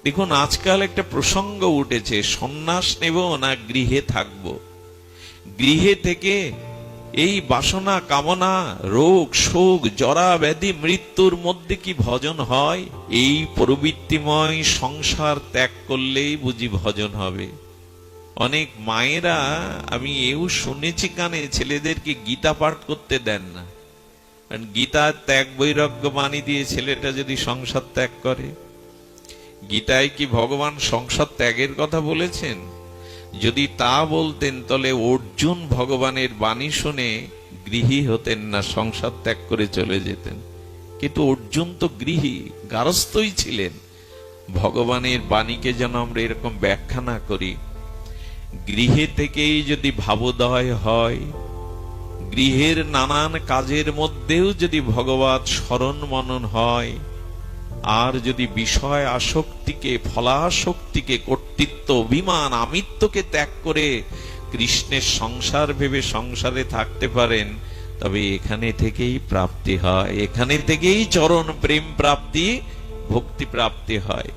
দেখুন, আজকাল একটা প্রসঙ্গ উঠেছে, সন্ন্যাস নেব না গৃহে থাকব। গৃহে থেকে এই বাসনা, কামনা, রোগ, শোক, জরা, ব্যাধি, মৃত্যুর মধ্যে কি ভজন হয়? এই প্রবৃত্তিময় সংসার ত্যাগ করলেই বুঝি ভজন হবে। অনেক মায়েরা, আমি এও শুনেছি কানে, ছেলেদেরকে গীতা পাঠ করতে দেন না। কারণ গীতা ত্যাগ বৈরাগ্য বাণী দিয়ে ছেলেটা যদি সংসার ত্যাগ করে, গীতায় কি ভগবান সংসার ত্যাগের কথা বলেছেন? যদি তা বলতেন তাহলে অর্জুন ভগবানের বাণী শুনে গৃহী হতেন না, সংসার ত্যাগ করে চলে যেতেন। কিন্তু অর্জুন তো গৃহী, গারস্থই ছিলেন। ভগবানের বাণীকে যেন আমরা এরকম ব্যাখ্যা না করি। গৃহে থেকেই যদি ভাবোদয় হয়, গৃহের নানান কাজের মধ্যেও যদি ভগবত স্মরণ মনন হয়, আর যদি বিষয় আসক্তিকে, ফলাসক্তিকে, কর্তৃত্ব, অভিমান, আমিত্বকে ত্যাগ করে কৃষ্ণের সংসার ভেবে সংসারে থাকতে পারেন, তবে এখানে থেকেই প্রাপ্তি হয়, এখানে থেকেই চরণ প্রেম প্রাপ্তি, ভক্তি প্রাপ্তি হয়।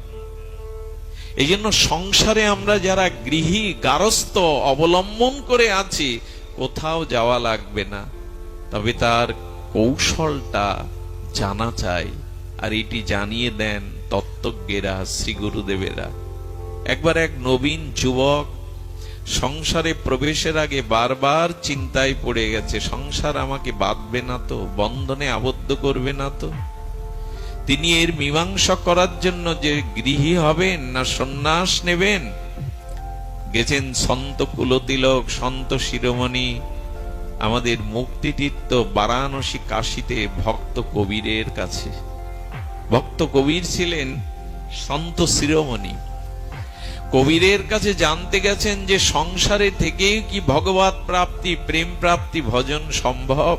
এই জন্য সংসারে আমরা যারা গৃহী, গারস্থ অবলম্বন করে আছি, কোথাও যাওয়া লাগবে না। তবে তার কৌশলটা জানা চাই, আর এটি জানিয়ে দেন তত্ত্বজ্ঞেরা, শ্রী গুরুদেবেরা। একবার এক নবীন যুবক সংসারে প্রবেশের আগে বারবার চিন্তায় পড়ে গেছে, সংসার আমাকে বাঁধবে না তো, বন্ধনে আবদ্ধ করবে না তো। তিনি এর মীমাংসা করার জন্য যে গৃহী হবেন না সন্ন্যাস নেবেন, গেছেন সন্ত কুলতিলক, সন্ত শিরোমণি, আমাদের মুক্তিতীর্থ বারাণসী কাশীতে ভক্ত কবিরের কাছে। ভক্ত কবির ছিলেন সন্ত শিরোমণি। কবিরের কাছে জানতে গেছেন যে সংসারে থেকে কি ভগবত প্রাপ্তি, প্রেম প্রাপ্তি, ভজন সম্ভব।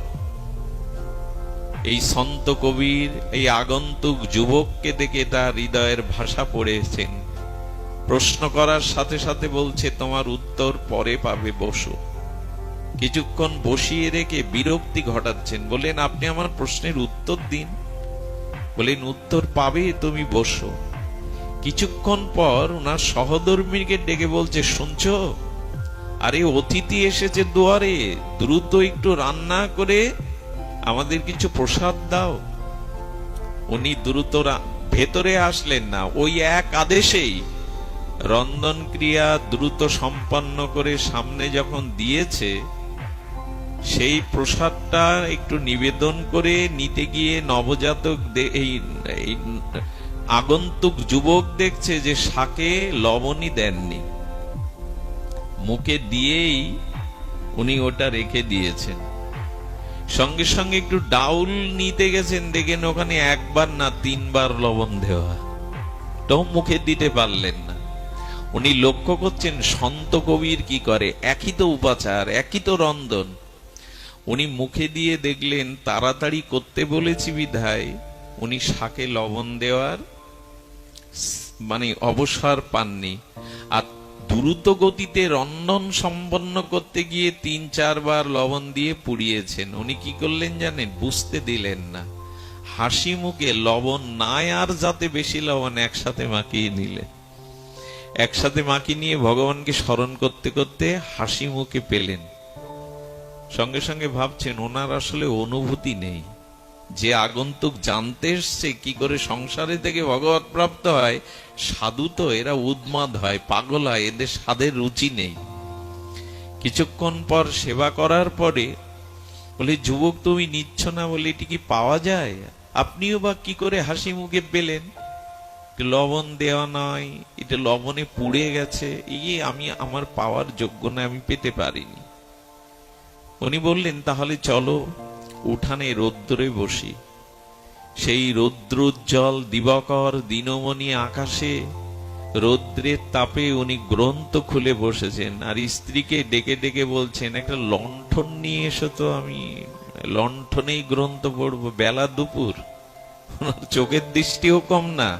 এই সন্ত কবির এই আগন্তুক যুবককে দেখে তার হৃদয়ের ভাষা পড়েছেন। প্রশ্ন করার সাথে সাথে বলছে, তোমার উত্তর পরে পাবে, বসো। কিছুক্ষণ বসিয়ে রেখে বিরক্তি ঘটাচ্ছেন, বলেন আপনি আমার প্রশ্নের উত্তর দিন। বলেন উত্তর পাবে, তুমি বসো। কিছুক্ষণ পর ওনার সহধর্মীকে ডেকে বলছে, শুনছো, আরে অতিথি এসেছে দুয়ারে, দ্রুত একটু রান্না করে আমাদের কিছু প্রসাদ দাও। উনি দ্রুত ভেতরে আসলেন না, ওই এক আদেশেই রন্ধন ক্রিয়া দ্রুত সম্পন্ন করে সামনে যখন দিয়েছে, সেই প্রসাদটা একটু নিবেদন করে নিতে গিয়ে নবজাতক এই আগন্তুক যুবক দেখছে যে শাকে লবণই দেননি, মুখে দিয়েই উনি ওটা রেখে দিয়েছেন। সঙ্গে সঙ্গে একটু ডাউল নিতে গেছেন, দেখেন ওখানে একবার না 3 বার লবণ দেওয়া, তো মুখে দিতে পারলেন না। উনি লক্ষ্য করছেন সন্ত কবির কি করে, একই তো উপাচার, একই তো রন্ধন। উনি মুখে দিয়ে দেখলেন তাড়াতাড়ি করতে বলেছি বিধায় উনি শাকে লবণ দেওয়ার অবসর পাননি। আর দ্রুত গতিতে রন্ধন সম্পন্ন করতে গিয়ে 3-4 বার লবণ দিয়ে পুড়িয়েছেন। উনি কি করলেন জানেন? বুঝতে দিলেন না, হাসি মুখে লবণ নাই আর যাতে বেশি লবণ একসাথে মাখিয়ে নিলেন। একসাথে মাখিয়ে নিয়ে ভগবানকে স্মরণ করতে করতে হাসি মুখে পেলেন। সঙ্গে সঙ্গে ভাবছেন ওনার আসলে অনুভূতি নেই। যে আগন্তুক জানতে এসছে কি করে সংসারে থেকে ভগবত প্রাপ্ত হয়, সাধু তো এরা উন্মাদ হয়, পাগল হয়, এদের স্বাদের রুচি নেই। কিছুক্ষণ পর সেবা করার পরে বলে, যুবক তুমি নিচ্ছ না বলে এটি কি পাওয়া যায়? আপনিও বা কি করে হাসি মুখে পেলেন? লবণ দেওয়া নয়, এটা লবণে পুড়ে গেছে, আমি আমার পাওয়ার যোগ্য না, আমি পেতে পারিনি। উনি বললেন তাহলে চলো উঠানে রৌদ্রে বসি। সেই রৌদ্রোজ্জ্বল দিবাকর দিনমণি আকাশে রৌদ্রের তাপে উনি গ্রন্থ খুলে বসেছেন, আর স্ত্রীকে ডেকে ডেকে বলছেন একটা লণ্ঠন নিয়ে এসো তো, আমি লণ্ঠনেই গ্রন্থ পড়বো। বেলা দুপুর, ওনার চোখের দৃষ্টিও কম না।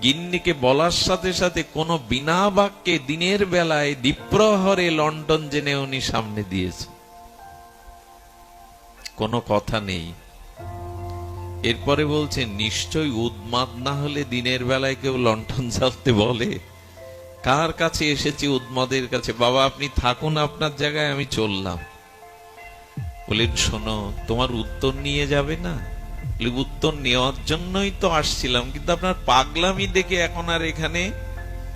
গিন্নিকে বলার সাথে সাথে কোনো বিনা বাক্যে দিনের বেলায় দ্বীপ্রহরে লণ্ঠন জেনে উনি সামনে দিয়েছে, কোনো কথা নেই। এরপরে বলছে, নিশ্চয়ই উন্মাদ না হলে দিনের বেলায় কেউ লণ্ঠন জ্বালতে বলে? কার কাছে এসেছি? উন্মাদের কাছে। বাবা আপনি থাকুন আপনার জায়গায়, আমি চললাম। বলেন, শোনো, তোমার উত্তর নিয়ে যাবে না? উত্তর নেওয়ার জন্যই তো আসছিলাম, কিন্তু আপনার পাগলামি দেখে এখন আর এখানে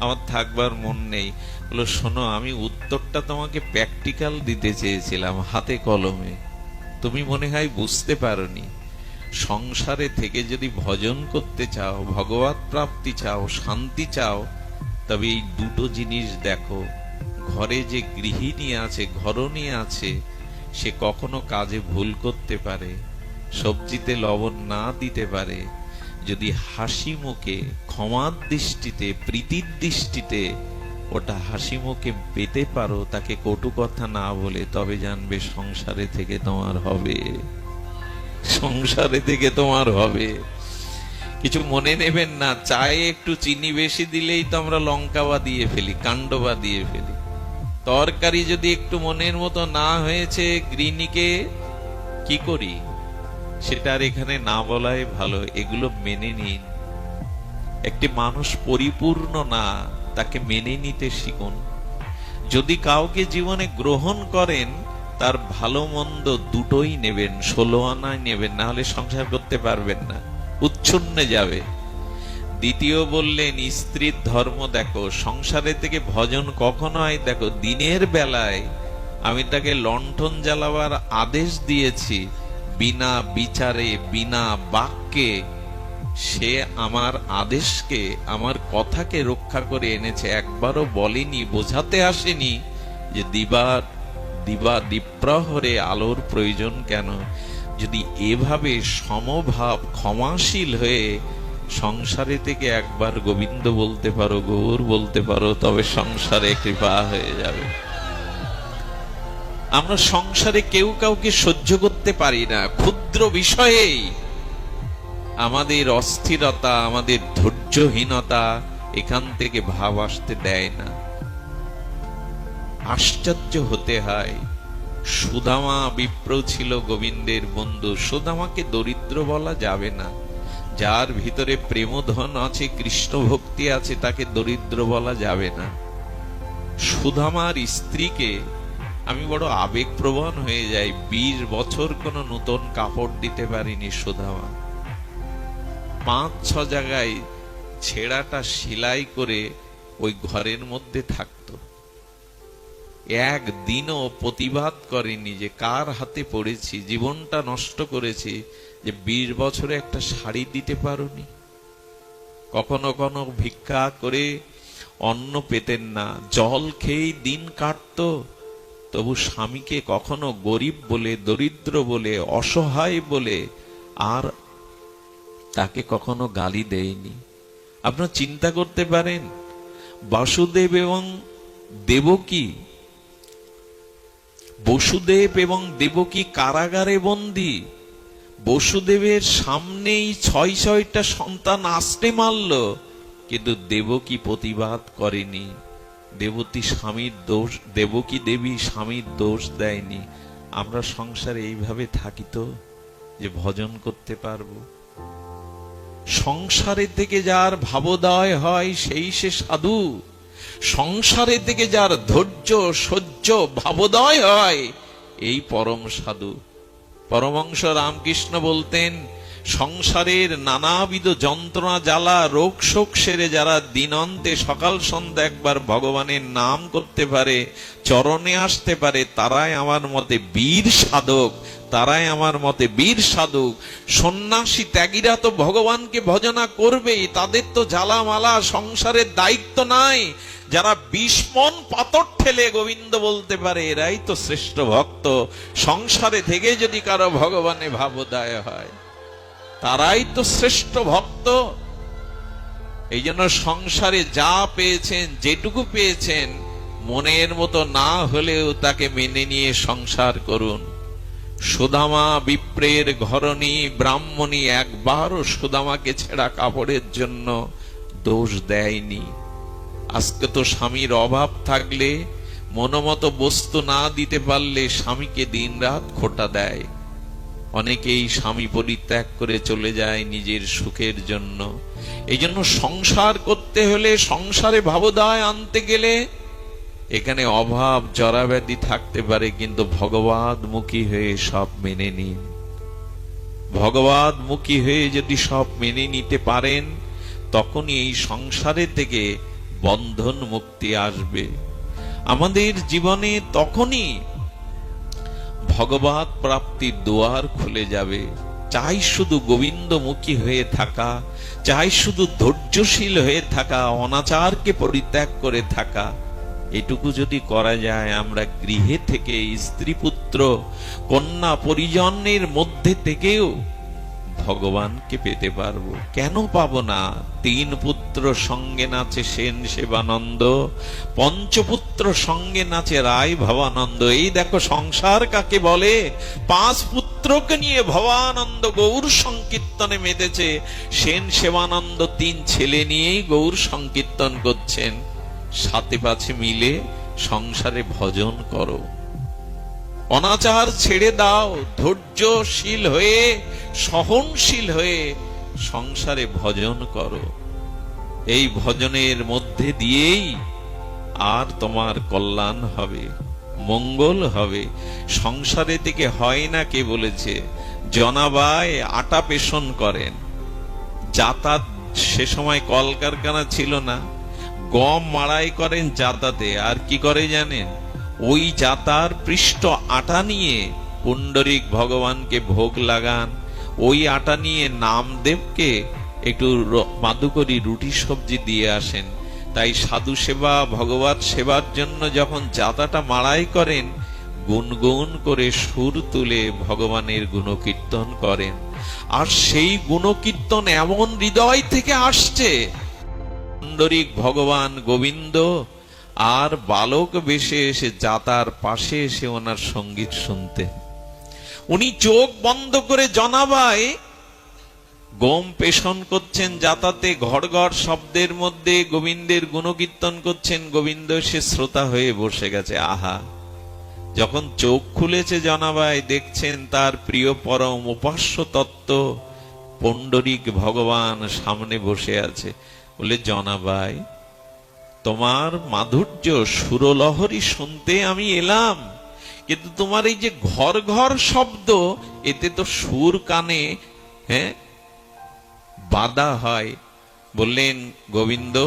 আমার থাকবার মন নেই। বলো, শোনো, আমি উত্তরটা তোমাকে প্র্যাকটিক্যাল দিতে চেয়েছিলাম, হাতে কলমে। তুমি মনে হয় বুঝতে পারোনি। সংসারে থেকে যদি ভজন করতে চাও, ভগবত প্রাপ্তি চাও, শান্তি চাও, তবে এই দুটো জিনিস দেখো। ঘরে যে গৃহিণী আছে, ঘরণী আছে, সে কখনো কাজে ভুল করতে পারে, সবজিতে লবণ না দিতে পারে। যদি হাসি মুখে, ক্ষমার দৃষ্টিতে, প্রীতির দৃষ্টিতে ওটা হাসি মুখে পেতে পারো, তাকে কটু কথা না বলে, তবে জানবে সংসারে থেকে তোমার হবে, সংসারে থেকে তোমার হবে। কিছু মনে নেবেন না, চায়ে একটু চিনি বেশি দিলেই তো আমরা লঙ্কা বা দিয়ে ফেলি, কাণ্ড বা দিয়ে ফেলি। তরকারি যদি একটু মনের মতো না হয়েছে, গৃহিণীকে কি করি? সেটা আর এখানে না বলাই ভালো। এগুলো মেনে নিন। একটি মানুষ পরিপূর্ণ না, তাকে মেনে নিতে শিখুন। যদি কাউকে জীবনে গ্রহণ করেন, তার ভালো মন্দ দুটোই নেবেন, 16 আনায় নেবেন, না হলে সংসার করতে পারবেন না, উচ্ছন্নে যাবে। দ্বিতীয় বললেন, স্ত্রীর ধর্ম দেখো। সংসারে থেকে ভজন কখনো হয় দেখো, দিনের বেলায় আমি তাকে লণ্ঠন জ্বালাবার আদেশ দিয়েছি, বিনা বিচারে, বিনা বাক্যে সে আমার আদেশকে, আমার কথাকে রক্ষা করে এনেছে। একবারও বলেনি, বোঝাতে আসেনি যে দিবাদ্বীপ্রহরে আলোর প্রয়োজন কেন। যদি এভাবে সমভাব, ক্ষমাশীল হয়ে সংসারে থেকে একবার গোবিন্দ বলতে পারো, গৌর বলতে পারো, তবে সংসারে কৃপা হয়ে যাবে। আমরা সংসারে কেউ কাউকে সহ্য করতে পারি না। ক্ষুদ্র বিষয়েই আমাদের অস্থিরতা, আমাদের ধৈর্যহীনতা এখান থেকে ভাব আসতে দেয় না। আশ্চর্য হতে হয়। সুদামা বিপ্র ছিল গোবিন্দের বন্ধু। সুদামাকে দরিদ্র বলা যাবে না। যার ভিতরে প্রেমধন আছে, কৃষ্ণ ভক্তি আছে, তাকে দরিদ্র বলা যাবে না। সুদামার স্ত্রীকে আমি বড় আবেগপ্রবণ হয়ে যাই। 20 বছর কোন নতুন কাপড় দিতে পারিনি সুদামা। 5-6 জায়গায় ছেঁড়াটা সেলাই করে ওই ঘরের মধ্যে থাকতো। একদিনও প্রতিবাদ করেনি যে কার হাতে পড়েছি, জীবনটা নষ্ট করেছি, যে 20 বছরে একটা শাড়ি দিতে পারোনি। কখনো কখনো ভিক্ষা করে অন্ন পেতেন না, জল খেয়েই দিন কাটতো। তবু স্বামীকে কখনো গরিব বলে, দরিদ্র বলে, অসহায় বলে আর তাকে কখনো গালি দেয়নি। আপনারা চিন্তা করতে পারেন, বাসুদেব এবং দেবকী, বসুদেব এবং দেবকী কারাগারে বন্দী। বসুদেবের সামনেই 6-6টা সন্তান আস্তে মারল, কিন্তু দেবকী প্রতিবাদ করেনি। দেবকী দেবী স্বামীর দোষ দেয়নি। আমরা সংসারে এইভাবে থাকি তো, যে ভজন করতে পারবো? সংসারে থেকে যার ভাবোদয় হয়, সেই সে সাধু। সংসারে থেকে যার ধৈর্য, সহ্য, ভাবোদয় হয়, এই পরম সাধু। পরমহংস রামকৃষ্ণ বলতেন, সংসারের নানাবিধ যন্ত্রণা, জ্বালা, রোগ শোক সেরে যারা দিনন্তে সকাল সন্ধ্যা একবার ভগবানের নাম করতে পারে, চরণে আসতে পারে, তারাই আমার মতে বীর সাধক, তারাই আমার মতে বীর সাধক। সন্ন্যাসী ত্যাগীরা তো ভগবানকে ভজনা করবেই, তাদের তো জ্বালামালা সংসারের দায়িত্ব নাই। যারা 20 মণ পাথর ঠেলে গোবিন্দ বলতে পারে, এরাই তো শ্রেষ্ঠ ভক্ত। সংসারে থেকে যদি কারো ভগবানে ভাবোদয় হয়, তারাই তো শ্রেষ্ঠ ভক্ত। এই জন্য সংসারে যা পেয়েছেন, যেটুকু পেয়েছেন, মনের মতো না হলেও তাকে মেনে নিয়ে সংসার করুন। সুদামা বিপ্রের ঘরণী ব্রাহ্মণী একবারও সুদামাকে ছেঁড়া কাপড়ের জন্য দোষ দেয়নি। আজকে তো স্বামীর অভাব থাকলে, মনোমতো বস্তু না দিতে পারলে স্বামীকে দিনরাত খোঁটা দেয়। অনেকেই স্বামী পরিত্যাগ করে চলে যায় নিজের সুখের জন্য। এই জন্য সংসার করতে হলে, সংসারে ভাবোদয় আনতে গেলে এখানে অভাব জরাব্যাধি থাকতে পারে, কিন্তু ভগবতমুখী হয়ে সব মেনে নিন। ভগবতমুখী হয়ে যদি সব মেনে নিতে পারেন, তখনই এই সংসারে থেকে বন্ধন মুক্তি আসবে আমাদের জীবনে। তখনই ভগবত প্রাপ্তির দুয়ার খুলে যাবে। চাই শুধু গোবিন্দমুখী হয়ে থাকা, চাই শুধু ধৈর্যশীল হয়ে থাকা, অনাচারকে পরিত্যাগ করে থাকা। এটুকু যদি করা যায়, আমরা গৃহে থেকে, স্ত্রী পুত্র কন্যা পরিজনের মধ্যে থেকেও ভগবানকে পেতে পারবো। কেন পাবো না? 3 পুত্র সঙ্গে নাচে সেন সেবানন্দ, পঞ্চপুত্র সঙ্গে নাচে রায় ভবানন্দ। এই দেখো সংসার কাকে বলে। 5 পুত্রকে নিয়ে ভবানন্দ গৌর সংকীর্তনে মেতেছে, সেন সেবানন্দ 3 ছেলে নিয়েই গৌর সংকীর্তন করছেন। সাথে পাছে মিলে সংসারে ভজন করো, অনাচার ছেড়ে দাও, ধৈর্যশীল হয়ে, সহনশীল হয়ে সংসারে ভজন করো। এই ভজনের মধ্যে দিয়েই আর তোমার কল্যাণ হবে, মঙ্গল হবে। সংসারে থেকে হয় না, কে বলেছে? জনাবাই আটা পেষণ করেন, যাতায়াত, সে সময় কলকারখানা ছিল না, গম মাড়াই করেন যাতাতে। আর কি করে জানেন? ওই যাতার পৃষ্ঠ আটা নিয়ে পুণ্ডরিক ভগবানকে ভোগ লাগান। ওই আটা নিয়ে নামদেবকে একটু মাদুকরি রুটি সবজি দিয়ে আসেন। তাই সাধু সেবা, ভগবত সেবার জন্য যখন যাতাটা মাড়াই করেন, গুনগুন করে সুর তুলে ভগবানের গুণকীর্তন করেন। আর সেই গুণকীর্তন এমন হৃদয় থেকে আসছে, পুণ্ডরিক ভগবান গোবিন্দ আর বালক বেশে এসে যাতার পাশে এসে ওনার সঙ্গীত শুনতে। উনি চোখ বন্ধ করে জনাবায় গম পেষণ করছেন যাতাতে, ঘর ঘর শব্দের মধ্যে গোবিন্দের গুণকীর্তন করছেন। গোবিন্দ সে শ্রোতা হয়ে বসে গেছে। আহা! যখন চোখ খুলেছে জনাবাই, দেখছেন তার প্রিয় পরম উপাস্য তত্ত্ব পুণ্ডরিক ভগবান সামনে বসে আছে। বলে, জনাবাই, তোমার মাধুর্য সুরলহরী শুনতে আমি এলাম, কিন্তু তোমার এই যে ঘর ঘর শব্দ, এতে তো সুর কানে বাধা হয়। বললেন, গোবিন্দ,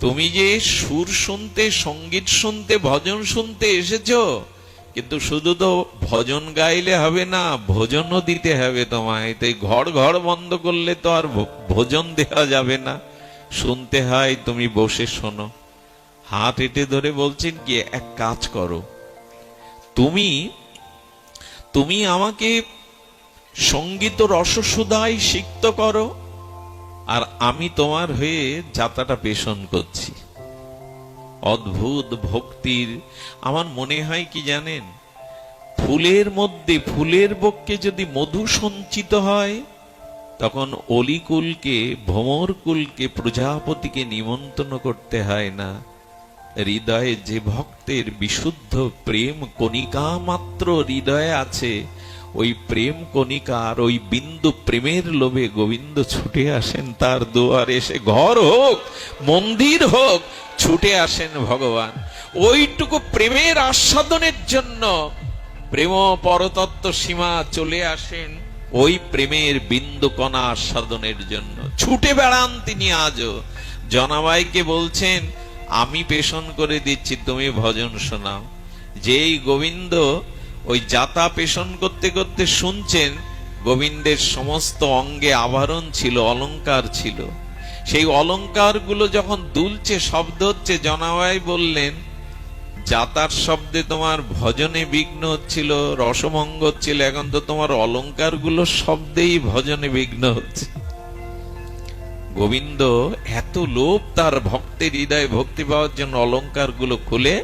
তুমি যে সুর শুনতে, সঙ্গীত শুনতে, ভজন শুনতে এসেছো, কিন্তু শুধু তো ভজন গাইলে হবে না, ভোজনও দিতে হবে তোমায়। তাই ঘর ঘর বন্ধ করলে তো আর ভোজন দেওয়া যাবে না, শুনতে হয়। তুমি বসে শোনো। হাত এঁটে ধরে বলছেন কি, এক কাজ করো, তুমি আমাকে সঙ্গীত রসসুধায় সিক্ত করো, আর আমি তোমার হয়ে যাত্রাটা পেষণ করছি। অদ্ভুত ভক্তির। আমার মনে হয় কি জানেন, ফুলের মধ্যে, ফুলের বক্ষে যদি মধু সঞ্চিত হয়, তখন অলিকুলকে, ভ্রমরকুলকে, প্রজাপতিকে নিমন্ত্রণ করতে হয় না। হৃদয়ে যে ভক্তের বিশুদ্ধ প্রেম কণিকা মাত্র হৃদয়ে আছে, ওই প্রেম কণিকার ওই বিন্দু প্রেমের লোভে গোবিন্দ ছুটে আসেন তার দুয়ারে। এসে ঘর হোক, মন্দির হোক, ছুটে আসেন ভগবান ওইটুকু প্রেমের আস্বাদনের জন্য। প্রেম পরতত্ত্ব সীমা চলে আসেন ওই প্রেমের বিন্দু কণা আস্বাদনের জন্য, ছুটে বেড়ান তিনি আজও। জনাবাইকে বলছেন, আমি পেষণ করে দিচ্ছি, তুমি ভজন শোনাও। যেই গোবিন্দ ওই যাতা পেষণ করতে করতে শুনছেন, গোবিন্দের সমস্ত অঙ্গে আভরণ ছিল, অলংকার ছিল। সেই অলংকার গুলো যখন দুলছে, শব্দ হচ্ছে, জনাবাই বললেন, যাতার শব্দে তোমার ভজনে বিঘ্ন হচ্ছিল, রসমঙ্গ হচ্ছিল, এখন তো তোমার অলংকার গুলো শব্দেই ভজনে বিঘ্ন হচ্ছে। গোবিন্দ এত লোভ তার ভক্তের হৃদয়ে ভক্তি পাওয়ার জন্য অলংকার গুলো খুলে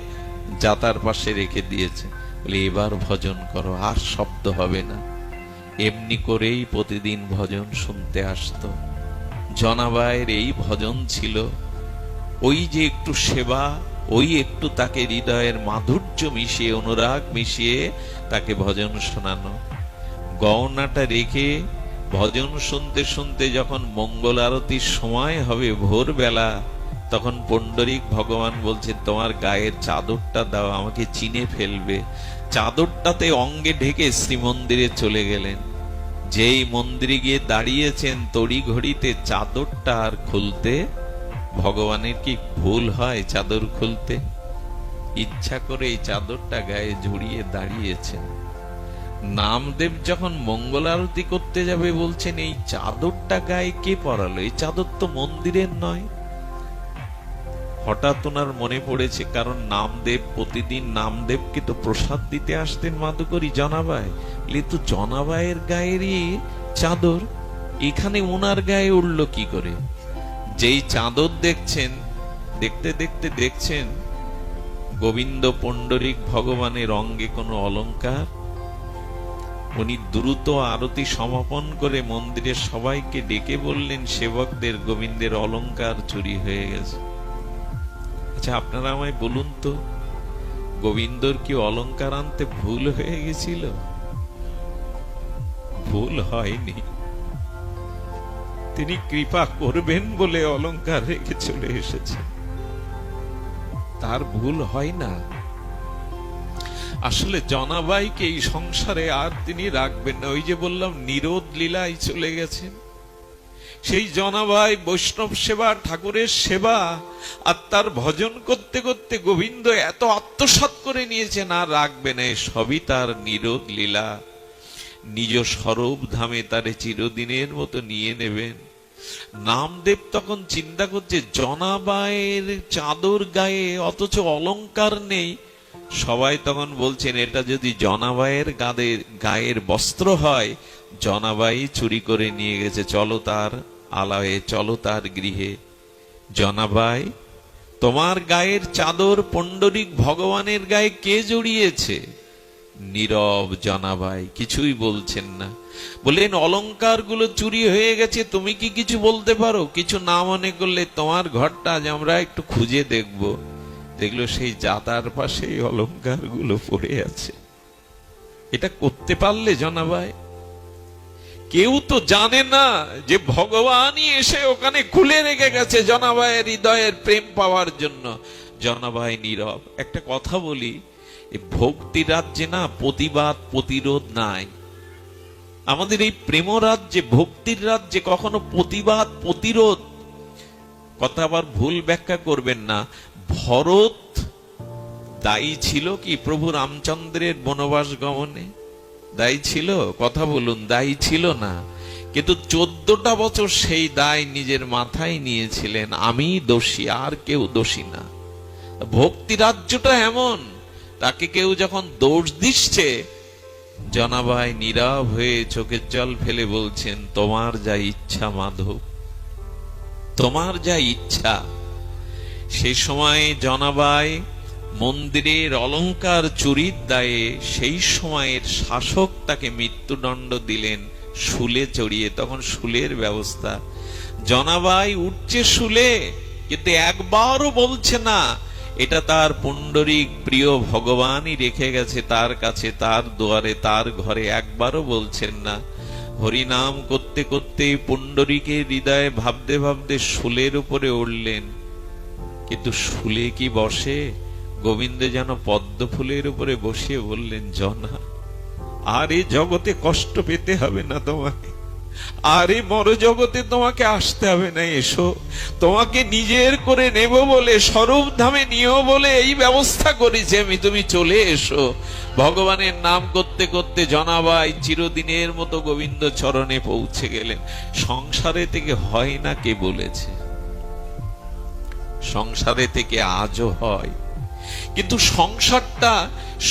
যাতার পাশে রেখে দিয়েছে। বলে, এবার ভজন করো, আর শব্দ হবে না। এমনি করেই প্রতিদিন ভজন শুনতে আসতো। জনাবাইয়ের এই ভজন ছিল, ওই যে একটু সেবা, ওই একটু তাকে হৃদয়ের মাধুর্য মিশিয়ে, অনুরাগ মিশিয়ে তাকে ভজন শোনানো। গহনাটা রেখে ভজন শুনতে শুনতে যখন মঙ্গল আরতির সময় হবে ভোরবেলা, তখন পুণ্ডরীক ভগবান বলছেন তোমার গায়ের চাদরটা দাও, আমাকে চিনে ফেলবে। চাদরটাতে অঙ্গে ঢেকে শ্রীমন্দিরে চলে গেলেন। যেই মন্দিরে গিয়ে দাঁড়িয়েছেন তড়ি ঘড়িতে চাদরটা আর খুলতে, ভগবানের কি ভুল হয় চাদর খুলতে? ইচ্ছা করে এই চাদরটা গায়ে জড়িয়ে দাঁড়িয়েছেন। নামদেব যখন মঙ্গল আরতি করতে যাবে বলছেন এই চাদরটা গায়ে কে পরালো? এই চাদর তো মন্দিরের নয়। হঠাৎ ওনার মনে পড়েছে, কারণ নামদেব প্রতিদিন নামদেবকে তো প্রসাদ দিতে আসতেন মাধুকরী জনাবাই, তো জনাবাইয়ের গায়েরই চাদর এখানে ওনার গায়ে উঠল কি করে? যেই চাদর দেখছেন, দেখতে দেখতে দেখছেন গোবিন্দ পুণ্ডরীক ভগবানের অঙ্গে কোনো অলংকার। উনি দ্রুত আরতি সমাপন করে মন্দিরের সবাইকে ডেকে বললেন সেবকদের গোবিন্দের অলংকার চুরি হয়ে গেছে। আচ্ছা আপনারা আমায় বলুন তো, গোবিন্দর কি অলংকার আনতে ভুল হয়ে গেছিল? ভুল হয়নি। তিনি কৃপা করবেন বলে অলংকার রেখে চলে এসেছে, তার ভুল হয় না। আসলে জনাবাইকে এই সংসারে আর তিনি রাখবেন না। ওই যে বললাম নিরোধ লীলায় চলে গেছেন। সেই জনাবাই বৈষ্ণব সেবা, ঠাকুরের সেবা আর তার ভজন করতে করতে গোবিন্দ এত আত্মসাৎ করে নিয়েছেন, আর রাখবে না। সবই তার নিরোধ লীলা। নিজ স্বরূপ ধামে তারে চিরদিনের মতো নিয়ে নেবেন। নামদেব তখন চিন্তা করছে জনাবাইয়ের চাদর গায়ে অথচ অলংকার নেই। সবাই তখন বলছেন এটা যদি জনাবাইয়ের গায়ের বস্ত্র হয়, জনাবাই চুরি করে নিয়ে গেছে, চলো তার আলয়ে, চলো তার গৃহে। জনাবাই তোমার গায়ের চাদর পুণ্ডরীক ভগবানের গায়ে কে জড়িয়েছে? নীরব জনাবাই, কিছুই বলছেন না। বললেন অলংকার গুলো চুরি হয়ে গেছে, তুমি কি কিছু বলতে পারো? কিছু না মনে করলে তোমার ঘরটা আজ আমরা একটু খুঁজে দেখব। দেখলো সেই জাতার পাশে অলংকার গুলো পড়ে আছে। এটা করতে পারলে জনাবাই? কেউ তো জানে না যে ভগবানই এসে ওখানে খুলে রেখে গেছে জনাবাইয়ের হৃদয়ের প্রেম পাওয়ার জন্য। জনাবাই নীরব। একটা কথা বলি, ভক্তি রাজ্যে না প্রতিবাদ প্রতিরোধ নাই। আমাদের এই প্রেম রাজ্যে, ভক্তির রাজ্যে কখনো প্রতিবাদ প্রতিরোধ কথা আবার ভুল ব্যাখ্যা করবেন না। ভরত দায়ী ছিল কি প্রভু রামচন্দ্রের বনবাস গমনে? দায়ী ছিল? কথা বলুন, দায়ী ছিল না। কিন্তু 14টা বছর সেই দায় নিজের মাথায় নিয়েছিলেন। আমি দোষী, আর কেউ দোষী না। ভক্তি রাজ্যটা এমন, তাকে কেউ যখন দোষ দিচ্ছে, জনাবাই নীরব হয়ে চোখের জল ফেলে বলছেন তোমার যা ইচ্ছা মাধব, তোমার যা ইচ্ছা। সে সময় জনাবাই মন্দিরের অলংকার চুরির দায়ে সেই সময়ের শাসক তাকে মৃত্যুদণ্ড দিলেন শুলে চড়িয়ে। তখন শুলের ব্যবস্থা। জনাবাই উঠছে শুলে, কিন্তু একবারও বলছে না এটা তার পুণ্ডরীক প্রিয় ভগবানই রেখে গেছে তার কাছে, তার দুয়ারে, তার ঘরে। একবারও বলছেন না। হরিনাম করতে করতে পুণ্ডরীকের হৃদয়ে ভাবতে ভাবতে শুলের উপরে উঠলেন। কিন্তু শুলে কি বসে? গোবিন্দ যেন পদ্ম ফুলের উপরে বসিয়ে বললেন জনা, আর এই জগতে কষ্ট পেতে হবে না তোমাকে, আর এই মর জগতে তোমাকে আসতে হবে না। এসো, তোমাকে নিজের করে নেব বলে, স্বরূপ ধামে নিও বলে এই ব্যবস্থা করেছি আমি, তুমি চলে এসো। ভগবানের নাম করতে করতে জনাবাই চিরদিনের মতো গোবিন্দ চরণে পৌঁছে গেলেন। সংসারে থেকে হয় না কে বলেছে? সংসারে থেকে আজও হয়, কিন্তু সংসারটা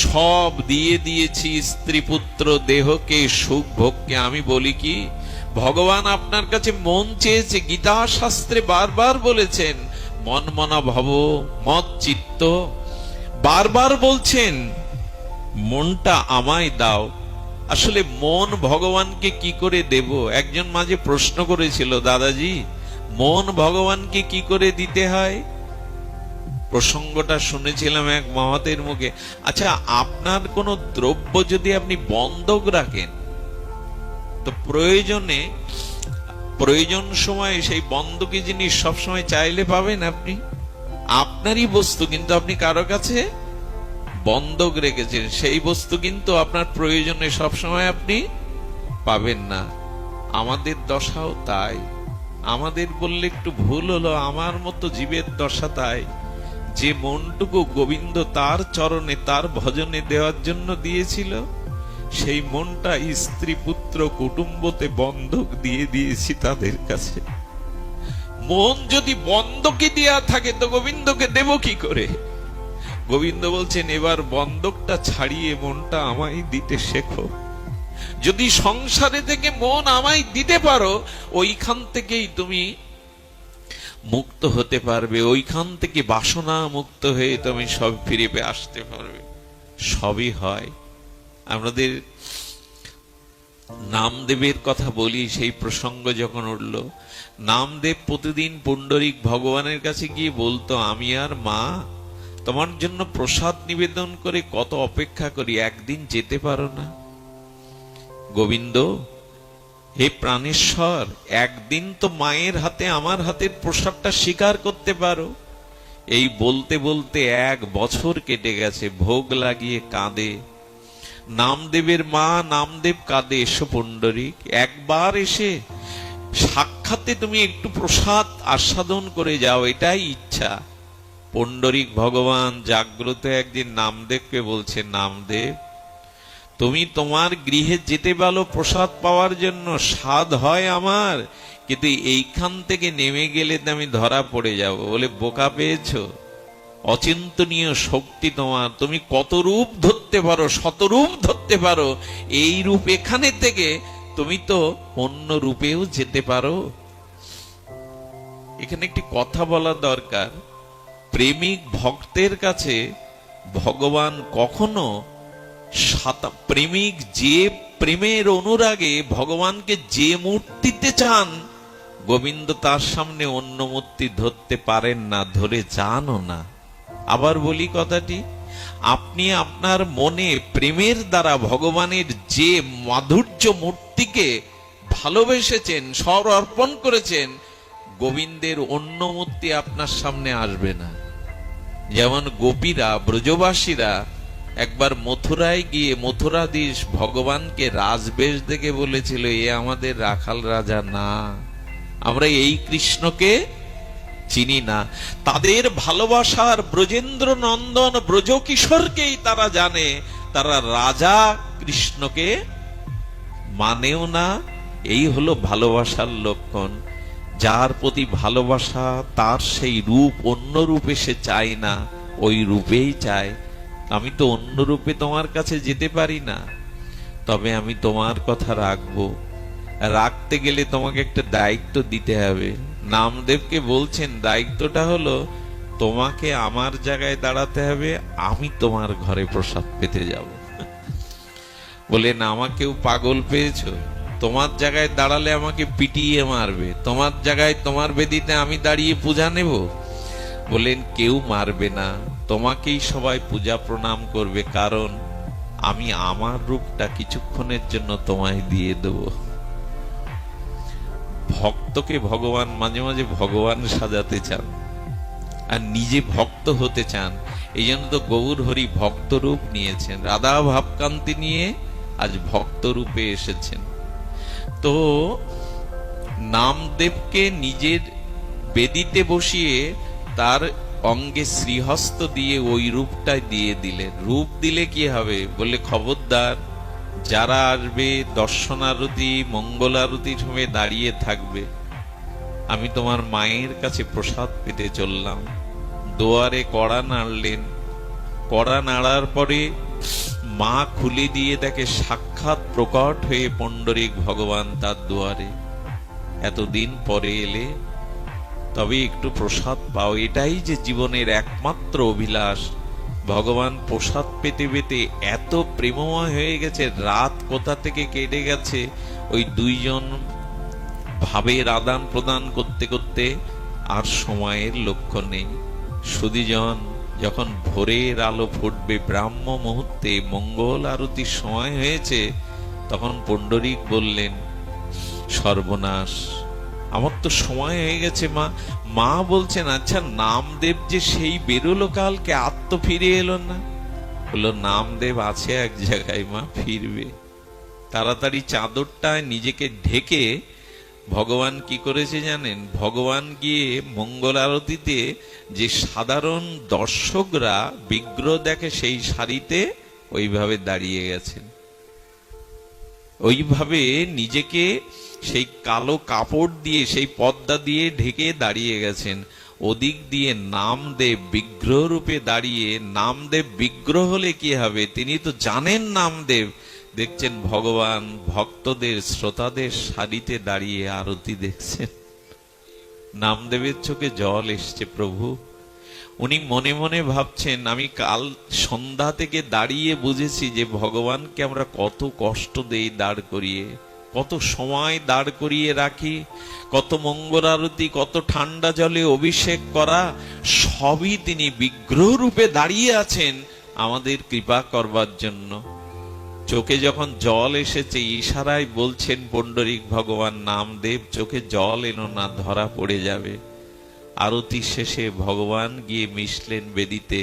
সব দিয়ে দিয়েছি, স্ত্রী পুত্র দেহকে, সুখ ভোগকে। আমি বলি কি, ভগবান আপনার কাছে মন চেয়েছে। গীতা শাস্ত্রে বারবার বলেছেন মন মনা ভব মত চিত্ত, বারবার বলছেন মনটা আমায় দাও। আসলে মন ভগবানকে কি করে দেব? একজন মাঝে প্রশ্ন করেছিল, দাদাজি মন ভগবানকে কি করে দিতে হয়? প্রসঙ্গটা শুনেছিলাম এক মামাতের মুখে। আচ্ছা, আপনার কোন দ্রব্য যদি আপনি বন্ধক রাখেন, তো প্রয়োজন সময় সেই বন্ধকি জিনিস সবসময় চাইলে পাবেন আপনি? আপনারই বস্তু, কিন্তু আপনি কারো কাছে বন্ধক রেখেছেন, সেই বস্তু কিন্তু আপনার প্রয়োজনে সবসময় আপনি পাবেন না। আমাদের দশাও তাই। আমাদের বললে একটু ভুল হলো, আমার মতো জীবের দশা তাই, যে মনটুকু গোবিন্দ তার চরণে তার ভজনে দেওয়ার জন্য দিয়েছিল, সেই মনটা স্ত্রী পুত্র কুটুম্বতে বন্ধক দিয়ে দিয়েছি তাদের কাছে। মন যদি বন্ধকে দেয়া থাকে তো গোবিন্দকে দেব কি করে? গোবিন্দ বলছেন, এবার বন্ধকটা ছাড়িয়ে মনটা আমায় দিতে শেখো। যদি সংসারে থেকে মন আমায় দিতে পারো, ওইখান থেকেই তুমি মুক্ত হতে পারবে, ওইখান থেকে বাসনা মুক্ত হয়ে তুমি সব ফিরে আসতে পারবে। সবই হয়। আমাদের নামদেবের কথা বলি, সেই প্রসঙ্গ যখন উঠল, নামদেব প্রতিদিন পুণ্ডরিক ভগবানের কাছে গিয়ে বলতো, আমি আর মা তোমার জন্য প্রসাদ নিবেদন করে কত অপেক্ষা করি, একদিন যেতে পারো না? গোবিন্দ, হে প্রাণেশ্বর, একদিন তো মায়ের হাতে আমার হাতের প্রসাদটা স্বীকার করতে পারো। এই বলতে বলতে 1 বছর কেটে গেছে। ভোগ লাগিয়ে কাঁদে নামদেবের মা, নামদেব কাঁদে, এসো পুণ্ডরিক, একবার এসে সাক্ষাতে তুমি একটু প্রসাদ আস্বাদন করে যাও, এটাই ইচ্ছা। পুণ্ডরিক ভগবান জাগ্রত একদিন নামদেবকে বলছে, নামদেব, তুমি তোমার গৃহে যেতে পারো প্রসাদ পাওয়ার জন্য, স্বাদ হয় আমার, কিন্তু এইখান থেকে নেমে গেলে আমি ধরা পড়ে যাব। বলে, বোকা পেয়েছো? অচিন্তনীয় শক্তি তোমার, তুমি কত রূপ ধরতে পারো, শতরূপ ধরতে পারো। এই রূপ এখানে থেকে তুমি তো অন্য রূপেও যেতে পারো। এখানে একটি কথা বলা দরকার। প্রেমিক ভক্তের কাছে ভগবান কখনো প্রেমিক যে প্রেমের অনুরাগে ভগবানকে যে মূর্তিতে চান, গোবিন্দ তার সামনে অন্য মূর্তি ধরতে পারেন না, ধরে চানও না। আবার বলি কথাটি, আপনি আপনার মনে প্রেমের দ্বারা ভগবানের যে মাধুর্য মূর্তিকে ভালোবেসেছেন, স্বর অর্পণ করেছেন, গোবিন্দের অন্য মূর্তি আপনার সামনে আসবে না। যেমন গোপীরা, ব্রজবাসীরা একবার মথুরায় গিয়ে মথুরাধীশ ভগবানকে রাজবেশ দেখে বলেছিল, এ আমাদের রাখাল রাজা না, আমরা এই কৃষ্ণকে চিনি না। তাদের ভালোবাসার ব্রজেন্দ্র নন্দন ব্রজকিশোরকেই তারা জানে, তারা রাজা কৃষ্ণকে মানেও না। এই হলো ভালোবাসার লক্ষণ। যার প্রতি ভালোবাসা, তার সেই রূপ অন্য রূপে সে চায় না, ওই রূপেই চায়। আমি তো অন্য রূপে তোমার কাছে যেতে পারি না, তবে আমি তোমার কথা রাখবো। রাখতে গেলে তোমাকে একটা দায়িত্ব দিতে হবে। নামদেবকে বলছেন, দায়িত্বটা হলো তোমাকে আমার জায়গায় দাঁড়াতে হবে, আমি তোমার ঘরে প্রসাদ পেতে যাব। বলেন, আমাকেও পাগল পেয়েছো? তোমার জায়গায় দাঁড়ালে আমাকে পিটিয়ে মারবে, তোমার জায়গায় তোমার বেদিতে আমি দাঁড়িয়ে পূজা নেব? বলেন, কেউ মারবে না, তোমাকেই সবাই পূজা প্রণাম করবে, কারণ আমি আমার রূপটা কিছুক্ষণের জন্য তোমায় দিয়ে দেব। ভক্তকে ভগবান মাঝে মাঝে ভগবান সাজাতে চান আর নিজে ভক্ত হতে চান। এই জন্য তো গৌর হরি ভক্ত রূপ নিয়েছেন, রাধা ভাবকান্তি নিয়ে আজ ভক্ত রূপে এসেছেন। তো নামদেবকে নিজের বেদিতে বসিয়ে তার অঙ্গে শ্রীহস্ত দিয়ে ওই রূপটাই দিয়ে দিলেন। রূপ দিলে কি হবে? বলে, খবরদার, যারা আসবে দর্শনারতি মঙ্গলারতির সময় দাঁড়িয়ে থাকবে, আমি তোমার মায়ের কাছে প্রসাদ পেতে চললাম। দুয়ারে কড়া নাড়লেন। কড়া নাড়ার পরে মা খুলে দিয়ে দেখে সাক্ষাৎ প্রকট হয়ে পুণ্ডরিক ভগবান তার দুয়ারে। এতদিন পরে এলে, তবে একটু প্রসাদ পাও, এটাই যে জীবনের একমাত্র অভিলাষ। ভগবান প্রসাদ পেতে পেতে এত প্রেমময় হয়ে গেছে, রাত কোথা থেকে কেটে গেছে ওই দুইজন ভাবের আদান প্রদান করতে করতে আর সময়ের লক্ষ্য নেই। সুধীজন, যখন ভোরের আলো ফুটবে, ব্রাহ্ম মুহূর্তে মঙ্গল আরতির সময় হয়েছে, তখন পুণ্ডরিক বললেন, সর্বনাশ, আমার তো সময় হয়ে গেছে। মা মা বলছেন, আচ্ছা নামদেব যে সেই বেরোলো কালকে, আর তো ফিরে এলো না। বললো, নামদেব আছে এক জায়গায় মা, ফিরবে। তাড়াতাড়ি চাদরটায় নিজেকে ঢেকে ভগবান কি করেছে জানেন? ভগবান গিয়ে মঙ্গল আরতিতে যে সাধারণ দর্শকরা বিগ্রহ দেখে সেই সারিতে ওইভাবে দাঁড়িয়ে গেছেন। ওইভাবে নিজেকে সেই কালো কাপড় দিয়ে, সেই পর্দা দিয়ে ঢেকে দাঁড়িয়ে গেছেন। ওদিক দিয়ে নামদেব বিগ্রহ রূপে দাঁড়িয়ে। নামদেব বিগ্রহ হলে কি হবে? তিনি তো জানেন নামদেব। দেখছেন ভগবান ভক্তদের, শ্রোতাদের সারিতে দাঁড়িয়ে আরতি দেখছেন। নামদেবের চোখে জল এসছে প্রভু। উনি মনে মনে ভাবছেন, আমি কাল সন্ধ্যা থেকে দাঁড়িয়ে বুঝেছি যে ভগবানকে আমরা কত কষ্ট দেই, দাঁড় করিয়ে, কত সময় দাঁড় করিয়ে রাখি, কত মঙ্গল আরতি, কত ঠান্ডা জলে অভিষেক করা, সবই তিনি বিগ্রহ রূপে দাঁড়িয়ে আছেন আমাদের কৃপা করবার জন্য। চোখে যখন জল এসেছে, ইশারায় বলছেন পুণ্ডরীক ভগবান নামদেব, চোখে জল এনো না, ধরা পড়ে যাবে। আরতি শেষে ভগবান গিয়ে মিশলেন বেদিতে,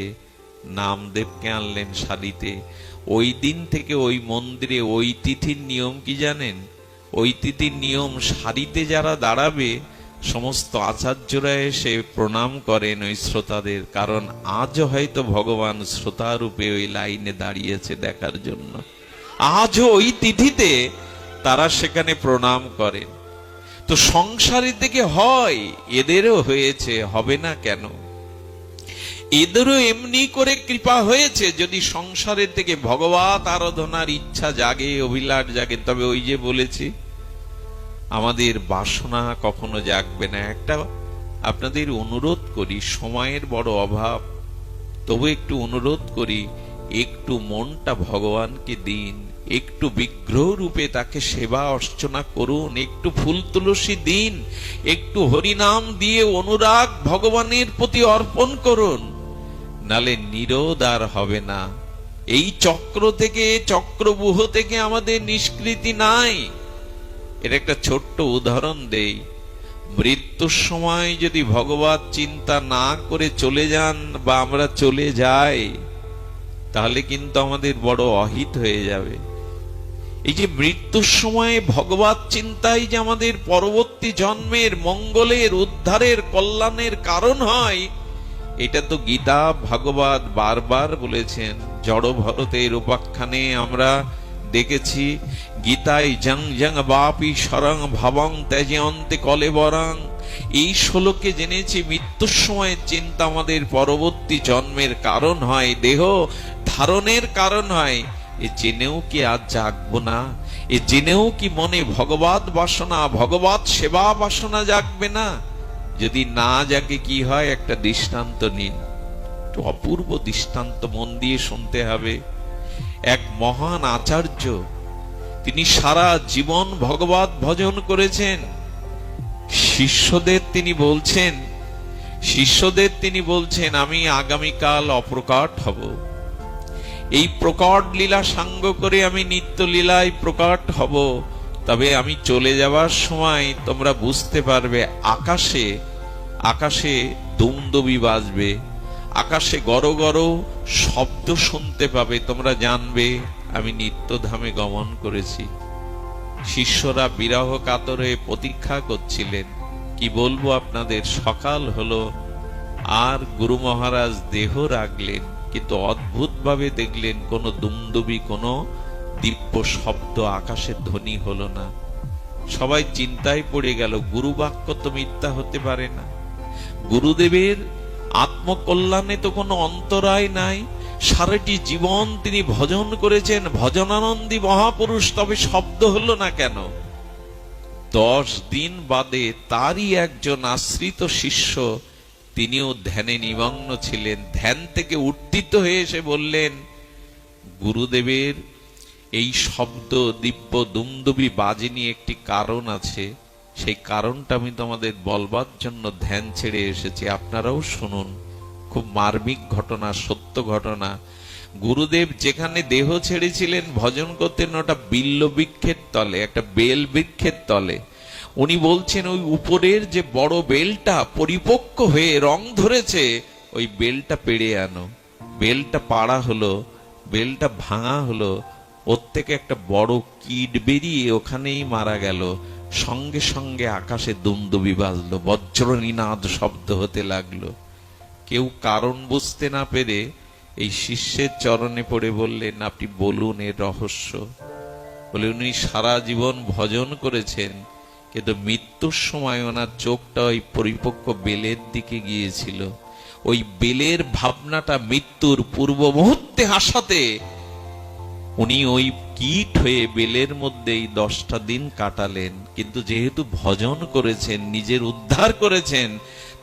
নামদেবকে আনলেন সারিতে। ওই দিন থেকে ওই মন্দিরে ওই তিথির নিয়ম কি জানেন? ওই তিথির নিয়ম, সারিতে যারা দাঁড়াবে সমস্ত আচার্যরা এসে প্রণাম করেন ওই শ্রোতাদের। কারণ আজও হয়তো ভগবান শ্রোতা রূপে ওই লাইনে দাঁড়িয়েছে দেখার জন্য। আজও ওই তিথিতে তারা সেখানে প্রণাম করেন। তো সংসারে থেকে হয়, এদেরও হয়েছে, হবে না কেন? এদেরও এমনি করে কৃপা হয়েছে। যদি সংসারের থেকে ভগবত আরাধনার ইচ্ছা জাগে, অভিলাষ জাগে, তবে ওই যে বলেছি আমাদের বাসনা কখনো জাগবে না। একটা আপনাদের অনুরোধ করি, সময়ের বড় অভাব, তবু একটু অনুরোধ করি, একটু মনটা ভগবানকে দিন, একটু বিগ্রহ রূপে তাকে সেবা অর্চনা করুন, একটু ফুল তুলসী দিন, একটু হরিনাম দিয়ে অনুরাগ ভগবানের প্রতি অর্পণ করুন, নালে নিরোধ আর হবে না। এই চক্র থেকে, চক্রবুহ থেকে আমাদের নিষ্কৃতি নাই। এর একটা ছোট্ট উদাহরণ দেই। মৃত্যুর সময় যদি ভগবত চিন্তা না করে চলে যান বা আমরা চলে যাই, তাহলে কিন্তু আমাদের বড় অহিত হয়ে যাবে। এই যে মৃত্যুর সময় ভগবত চিন্তাই যে আমাদের পরবর্তী জন্মের মঙ্গলের, উদ্ধারের, কল্যাণের কারণ হয়, এটা তো গীতা ভাগবত বারবার বলেছেন। জড় ভরতের উপাখ্যানে আমরা দেখেছি, গীতায় জং জং বাপি শরং ভবং ত্যাজয়ন্তে কলেবরং। এই শ্লোকে জেনেছি মৃত্যুর সময় চিন্তা আমাদের পরবর্তী জন্মের কারণ হয়, দেহ ধারণের কারণ হয়। এ জেনেও কি আজ জাগবো না? এ জেনেও কি মনে ভগবত বাসনা, ভগবত সেবা বাসনা জাগবে না? যদি না জাগে কি হয়? একটা দৃষ্টান্ত নিন, একটু অপূর্ব দৃষ্টান্ত, মন দিয়ে শুনতে হবে। এক মহান আচার্য, তিনি সারা জীবন ভগবত ভজন করেছেন। শিষ্যদের তিনি বলছেন আমি আগামীকাল অপ্রকট হব, এই প্রকট লীলা সাঙ্গ করে আমি নিত্য লীলায় প্রকট হব। তবে আমি চলে যাবার সময় তোমরা বুঝতে পারবে, আকাশে আকাশে দুমদুবি বাজবে, আকাশে গড় গড় শব্দ শুনতে পাবে, তোমরা জানবে আমি নিত্যধামে গমন করেছি। শিষ্যরা বিরহ কাতরে প্রতীক্ষা করছিলেন। কি বলবো আপনাদের, সকাল হলো আর গুরু মহারাজ দেহ রাখলেন, কিন্তু অদ্ভুত ভাবে দেখলেন কোনো দুমদুবি, কোনো দিব্য শব্দ আকাশের ধ্বনি হলো না। সবাই চিন্তায় পড়ে গেল, গুরু বাক্য তো মিথ্যা হতে পারে না, গুরুদেবের আত্মকল্যাণে তো কোনো অন্তরায় নাই, সারাটি জীবন তিনি ভজন করেছেন, ভজনানন্দী মহাপুরুষ, তবে শব্দ হলো না কেন? 10 দিন বাদে তারই একজন আশ্রিত শিষ্য, তিনিও ধ্যানে নিমগ্ন ছিলেন, ধ্যান থেকে উত্থিত হয়ে এসে বললেন, গুরুদেবের এই শব্দ দিব্য দুমদুবি বাজেনি, একটি কারণ আছে, সেই কারণটা আমি তোমাদের বলবার জন্য ধ্যান ছেড়ে এসেছি, আপনারাও শুনুন। খুব মার্মিক ঘটনা, সত্য ঘটনা। গুরুদেব যেখানে দেহ ছেড়েছিলেন ভজন করতেন, ওটা বিল্ল বৃক্ষের তলে, একটা বেল বৃক্ষের তলে। উনি বলছেন ওই উপরের যে বড় বেলটা পরিপক্ক হয়ে রং ধরেছে, ওই বেলটা পেড়ে আনো। বেলটা পাড়া হলো, বেলটা ভাঙা হলো, ওর থেকে একটা বড় কীট বেরিয়ে ওখানেই মারা গেল। সঙ্গে সঙ্গে আকাশে দুমদুবি বাজলো, বজ্রনিনাদ শব্দ হতে লাগলো। কেউ কারণ বুঝতে না পেরে এই শিষ্যের চরণে পড়ে বললেন, আপনি বলুন এর রহস্য। বলে, উনি সারা জীবন ভজন করেছেন, কিন্তু মৃত্যুর সময় ওনার চোখটা ওই পরিপক্ক বেলের দিকে গিয়েছিল। ওই বেলের ভাবনাটা মৃত্যুর পূর্ব মুহূর্তে আসাতে উনি ওই কীট হয়ে বেলের মধ্যেই 10টা দিন কাটালেন। কিন্তু যেহেতু ভজন করেছেন, নিজের উদ্ধার করেছেন,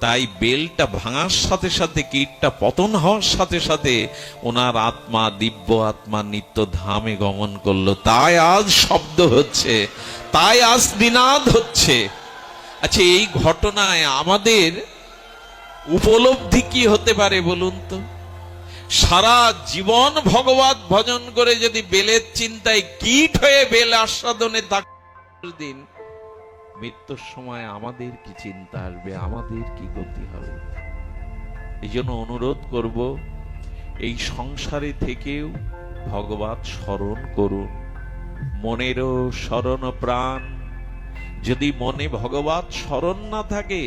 তাই বেলটা ভাঙার সাথে সাথে, কীটটা পতন হওয়ার সাথে সাথে ওনার আত্মা, দিব্য আত্মা নিত্য ধামে গমন করলো। তাই আজ শব্দ হচ্ছে, তাই আজ নিনাদ হচ্ছে। আচ্ছা, এই ঘটনায় আমাদের উপলব্ধি কি হতে পারে বলুন তো? সারা জীবন ভগবত ভজন করে যদি বেলের চিন্তায় কীট হয়ে বেল আস্বাদনে দিন, মৃত্যুর সময় আমাদের কি চিন্তা আসবে, আমাদের কি গতি হবে? এই জন্য অনুরোধ করব, এই সংসারে থেকেও ভগবত স্মরণ করুন। মনেরও স্মরণ প্রাণ। যদি মনে ভগবত স্মরণ না থাকে,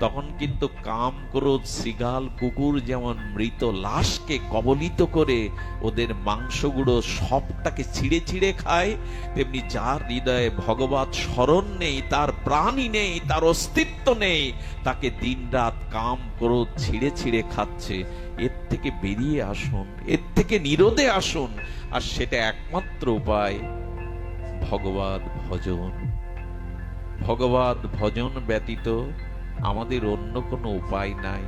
তখন কিন্তু কাম, ক্রোধ, শৃগাল, কুকুর যেমন মৃত লাশকে কবলিত করে ওদের মাংসগুলো সবটাকে ছিঁড়ে ছিঁড়ে খায়, তেমনি যার হৃদয়ে ভগবত স্মরণ নেই, তার প্রাণই নেই, তার অস্তিত্ব নেই, তাকে দিনরাত কাম, ক্রোধ ছিঁড়ে ছিঁড়ে খাচ্ছে। এর থেকে বেরিয়ে আসুন, এর থেকে নিরোধে আসুন। আর সেটা একমাত্র উপায় ভগবত ভজন। ভগবত ভজন ব্যতীত আমাদের অন্য কোনো উপায় নাই।